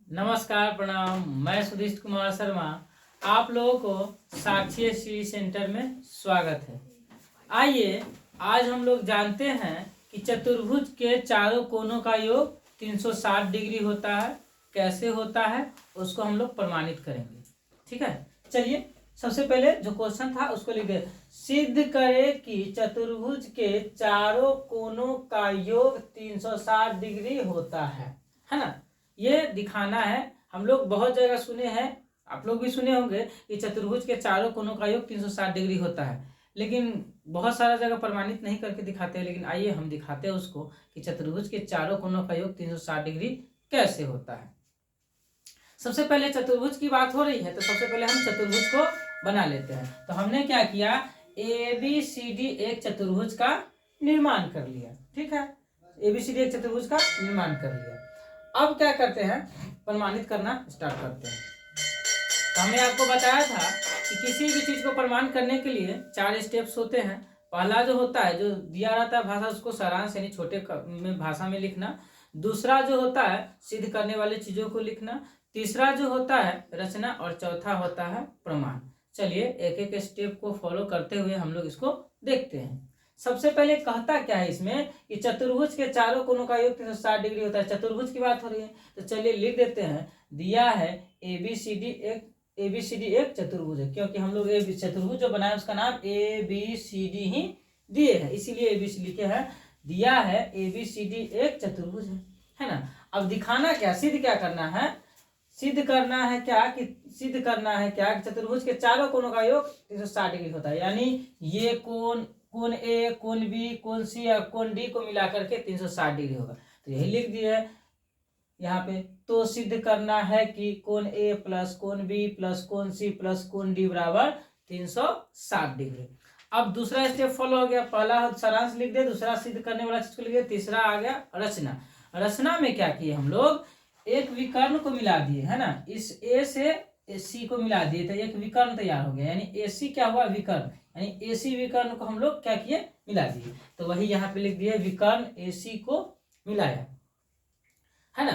नमस्कार, प्रणाम। मैं सुधीश कुमार शर्मा। आप लोगों को साक्षी स्टडी सेंटर में स्वागत है। आइए आज हम लोग जानते हैं कि चतुर्भुज के चारों कोनों का योग 360 डिग्री होता है। कैसे होता है उसको हम लोग प्रमाणित करेंगे। ठीक है, चलिए सबसे पहले जो क्वेश्चन था उसको लिख दे। सिद्ध करे कि चतुर्भुज के चारों कोनों का योग 360 डिग्री होता है ना। ये दिखाना है। हम लोग बहुत जगह सुने हैं, आप लोग भी सुने होंगे कि चतुर्भुज के चारों कोनों का योग 360 डिग्री होता है, लेकिन बहुत सारा जगह प्रमाणित नहीं करके दिखाते हैं। लेकिन आइए हम दिखाते हैं उसको कि चतुर्भुज के चारों कोनों का योग 360 डिग्री कैसे होता है। सबसे पहले चतुर्भुज की बात हो रही है तो सबसे पहले हम चतुर्भुज को बना लेते हैं। तो हमने क्या किया, ABCD एक चतुर्भुज का निर्माण कर लिया। ठीक है, ABCD एक चतुर्भुज का निर्माण कर लिया। अब क्या करते हैं, प्रमाणित करना स्टार्ट करते हैं। तो हमने आपको बताया था कि किसी भी चीज को प्रमाण करने के लिए 4 स्टेप्स होते हैं। पहला जो होता है, जो दिया रहता है भाषा, उसको सारांश यानी छोटे में भाषा में लिखना। दूसरा जो होता है सिद्ध करने वाली चीजों को लिखना। तीसरा जो होता है रचना, और चौथा होता है प्रमाण। चलिए एक एक स्टेप को फॉलो करते हुए हम लोग इसको देखते हैं। सबसे पहले कहता क्या है इसमें कि चतुर्भुज के चारों कोनों का योग 360 डिग्री होता है। चतुर्भुज की बात हो रही है तो चलिए लिख देते हैं। दिया है ABCD एक चतुर्भुज है, क्योंकि हम लोग चतुर्भुज जो बनाए उसका नाम ABCD ही दिए है, इसीलिए ABC लिखे हैं। दिया है ABCD एक चतुर्भुज है ना। अब दिखाना क्या, सिद्ध क्या करना है, सिद्ध करना है क्या कि चतुर्भुज के चारों कोनों का योग 360 डिग्री होता है। यानी ये कोण A, कोण B, कोण C और कोण D को मिलाकर के 360 डिग्री होगा। तो यही लिख दिया है यहाँ पे। तो सिद्ध करना है कि कोण A प्लस कोण B प्लस कोण C प्लस कोण D बराबर 360 डिग्री। अब दूसरा स्टेप फॉलो हो गया। पहला सारांश लिख दे, दूसरा सिद्ध करने वाला चीज को लिख दे, तीसरा आ गया रचना। रचना में क्या किए हम लोग, एक विकर्ण को मिला दिए है ना। इस A से C को मिला दिए तो एक विकर्ण तैयार हो गया। यानी AC क्या हुआ, विकर्ण। यानी AC विकर्ण को हम लोग क्या किए, मिला दिए। तो वही यहाँ पे लिख दिए, विकर्ण AC को मिलाया है ना।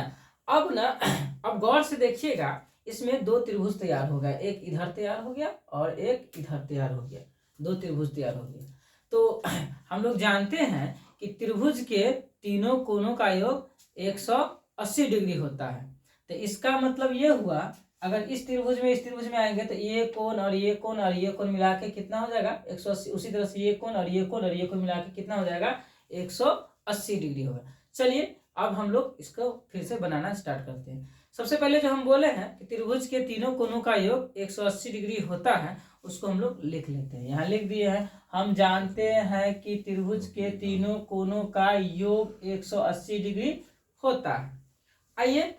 अब गौर से देखिएगा, इसमें 2 त्रिभुज तैयार हो गया। एक इधर तैयार हो गया और एक इधर तैयार हो गया। 2 त्रिभुज तैयार हो गया। तो हम लोग जानते हैं कि त्रिभुज के तीनों कोनों का योग 180 डिग्री होता है। तो इसका मतलब ये हुआ, अगर इस त्रिभुज में आएंगे तो ये कोण और ये कोण और ये कोण मिला के कितना हो जाएगा, 180। उसी तरह से ये कोण और ये कोण और ये कोण मिला के कितना हो जाएगा, 180 डिग्री होगा। चलिए अब हम लोग इसको फिर से बनाना स्टार्ट करते हैं। सबसे पहले जो हम बोले हैं कि त्रिभुज के तीनों कोनों का योग 180 डिग्री होता है, उसको हम लोग लिख लेते हैं। यहाँ लिख दिए हैं, हम जानते हैं कि त्रिभुज के तीनों कोनों का योग 180 डिग्री होता है। आइए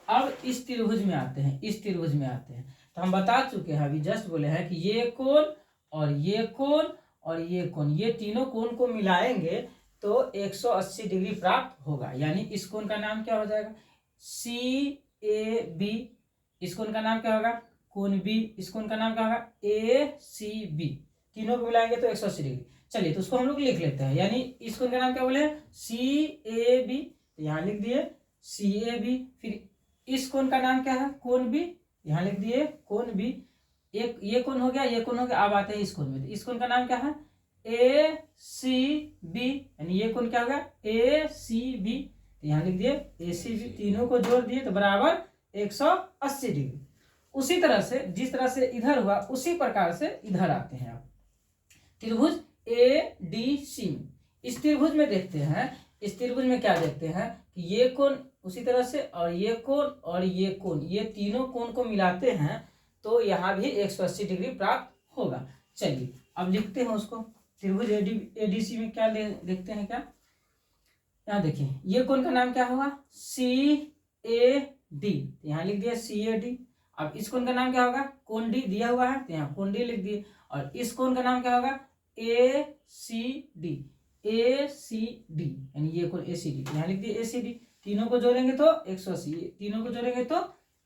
अब इस त्रिभुज में आते हैं। तो हम बता चुके हैं, अभी जस्ट बोले हैं कि ये कोण और ये कोण और ये कोण, ये तीनों कोण को मिलाएंगे तो 180 डिग्री प्राप्त होगा। यानी इस कोण का नाम क्या हो जाएगा, CAB। इस कोण का नाम क्या होगा, कोण B। इस कोण का नाम क्या होगा, ACB। तीनों को मिलाएंगे तो 180 डिग्री। चलिए तो उसको हम लोग लिख लेते हैं। यानी इस कोण का नाम क्या बोले, CAB। तो यहाँ लिख दिए CAB। फिर इस कोण का नाम क्या है, कोण B। यहाँ लिख दिए कोण B। एक ये कोण हो गया, ये कोण हो गया। अब आते हैं इस कोण में। इस कोण का नाम क्या है, ACB। यानी ये कोण क्या होगा, ACB। तो यहाँ लिख दिए ACB। तीनों को जोड़ दिए तो बराबर 180 डिग्री। उसी तरह से जिस तरह से इधर हुआ उसी प्रकार से इधर आते हैं। आप त्रिभुज ADC, इस त्रिभुज में देखते हैं, इस त्रिभुज में क्या देखते हैं कि ये कोण उसी तरह से और ये कोण और ये कोण, ये तीनों कोण को मिलाते हैं तो यहाँ भी 180 डिग्री प्राप्त होगा। चलिए अब लिखते हैं उसको। त्रिभुज ADC में क्या देखते हैं, क्या यहाँ देखिए, ये कोण का नाम क्या होगा, CAD। यहाँ लिख दिया CAD। अब इस कोण का नाम क्या होगा, कोण D दिया हुआ है तो यहाँ कोण D लिख दिए। और इस कोण का नाम क्या होगा, ACD। यानी ये कोण ACD, यहाँ लिख दिए ACD। तीनों को जोड़ेंगे तो 180, तीनों को जोड़ेंगे तो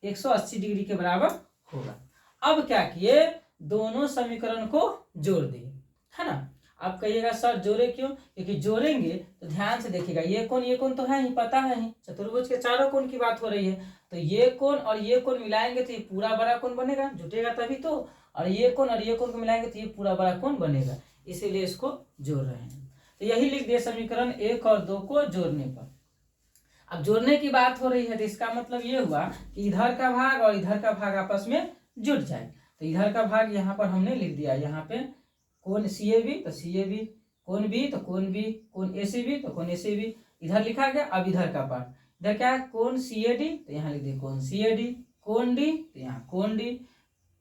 180 डिग्री के बराबर होगा। अब क्या किए, दोनों समीकरण को जोड़ दिए है ना। आप कहिएगा सर जोड़े क्यों, क्योंकि जोड़ेंगे तो ध्यान से देखिएगा, ये कोण तो है ही, पता है ही, चतुर्भुज के चारों कोण की बात हो रही है, तो ये कोण और ये कोण मिलाएंगे तो ये पूरा बड़ा कोण बनेगा, जुटेगा तभी तो, और ये कोण को मिलाएंगे तो ये पूरा बड़ा कोण बनेगा, इसीलिए इसको जोड़ रहे हैं। तो यही लिख दिए समीकरण 1 और 2 को जोड़ने पर। अब जोड़ने की बात हो रही है तो इसका मतलब ये हुआ कि इधर का भाग और इधर का भाग आपस में जुड़ जाए। तो इधर का भाग यहाँ पर हमने लिख दिया, यहाँ पे कोण CAB तो CAB, कोण B तो कोण B, कोण ACB तो कोण ACB, इधर लिखा गया। अब इधर का पार्ट, इधर क्या है कोण CAD तो यहाँ लिख दिया कोण CAD, कोण D तो यहाँ कोण D,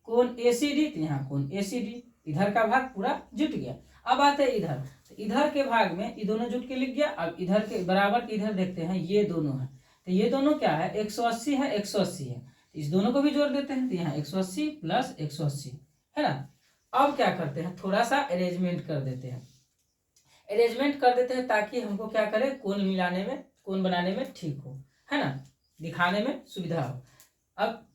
कोण ACD तो यहाँ कोण ACD, इधर का भाग पूरा जुट गया। अब आते हैं इधर, तो इधर के भाग में ये दोनों जुट के लिख गया। अब इधर के बराबर के इधर देखते हैं, ये दोनों है, तो ये दोनों क्या है 180 है, 180 है, इस दोनों को भी जोड़ देते हैं, तो यहाँ 180 प्लस 180 है ना। अब क्या करते हैं, थोड़ा सा अरेंजमेंट कर देते हैं, अरेंजमेंट कर देते हैं ताकि हमको क्या करे, कोण मिलाने में, कोण बनाने में ठीक हो, है ना, दिखाने में सुविधा हो। अब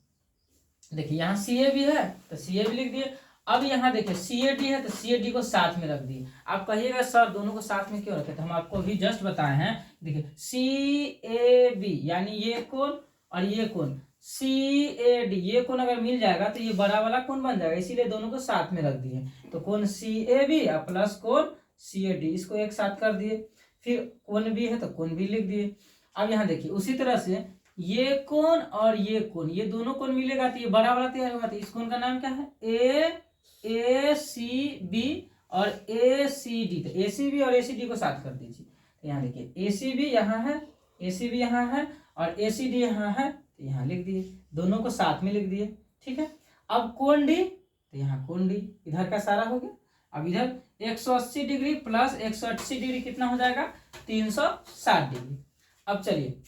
देखिए यहाँ CAB है तो CAB लिख दिए। अब यहाँ देखिए CAD है तो CAD को साथ में रख दिए। आप कहिएगा सर दोनों को साथ में क्यों रखे, तो हम आपको अभी जस्ट बताए हैं। देखिए CAB यानी ये कोण और ये कोण, CAD ये कोण अगर मिल जाएगा तो ये बड़ा वाला कोण बन जाएगा, इसीलिए दोनों को साथ में रख दिए। तो कोण CAB और प्लस कोण CAD, इसको एक साथ कर दिए। फिर कोण B है तो कोण B लिख दिए। अब यहाँ देखिए उसी तरह से ये कोण और ये कोण, ये दोनों कोण मिलेगा तो ये बड़ा वाला तैयार होगा। तो इस कोण का नाम क्या है, ACB और ACD, तो ACB और ACD को साथ कर दीजिए। तो यहाँ देखिए ACB यहाँ है, ACB यहाँ है और ACD यहाँ है, तो यहाँ लिख दिए, दोनों को साथ में लिख दिए, ठीक है। अब कोण D, तो यहाँ कोण D इधर का सारा हो गया। अब इधर 180 डिग्री प्लस 180 डिग्री कितना हो जाएगा, 360 डिग्री। अब चलिए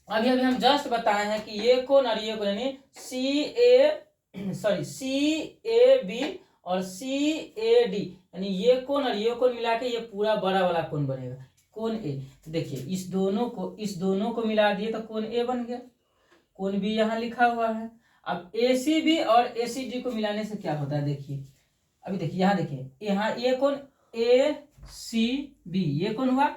अभी हम जस्ट बताए हैं कि ये कोण और ये कोण यानी CAB और CAD यानी ये कोण और ये कोण मिला के ये पूरा बड़ा वाला कोण बनेगा, कोण A। तो देखिए इस दोनों को मिला दिए तो कोण A बन गया, कोण B यहाँ लिखा हुआ है। अब ACB और ACD को मिलाने से क्या होता है, देखिए अभी देखिए यहाँ देखिए, यहाँ ये कोण ACB ये कोण हुआ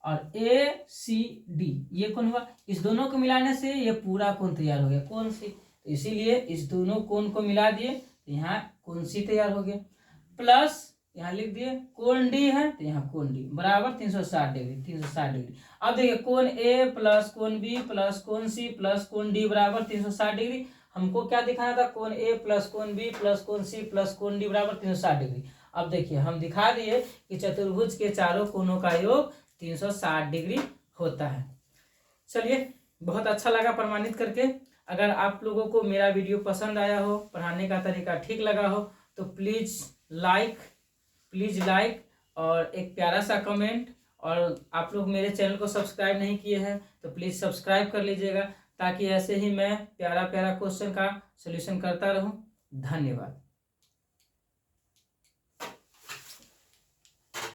और ACD ये कोण हुआ, इस दोनों को मिलाने से ये पूरा कोण तैयार हो गया, कोण C। तो इसीलिए इस दोनों कोण को मिला दिए तो यहाँ कोण C तैयार हो गया। प्लस यहाँ लिख दिए कोण D है तो यहाँ कोण D बराबर 360 डिग्री, 360 डिग्री। अब देखिए कोण A प्लस कोण B प्लस कोण C प्लस कोण D बराबर 360 डिग्री। हमको क्या दिखाना था, कोण A प्लस कोण B प्लस कोण C प्लस कोण D बराबर 360 डिग्री। अब देखिए हम दिखा दिए कि चतुर्भुज के चारों कोणों का योग 360 डिग्री होता है। चलिए बहुत अच्छा लगा प्रमाणित करके। अगर आप लोगों को मेरा वीडियो पसंद आया हो, पढ़ाने का तरीका ठीक लगा हो तो प्लीज़ लाइक और एक प्यारा सा कमेंट, और आप लोग मेरे चैनल को सब्सक्राइब नहीं किए हैं तो प्लीज़ सब्सक्राइब कर लीजिएगा, ताकि ऐसे ही मैं प्यारा क्वेश्चन का सलूशन करता रहूं। धन्यवाद।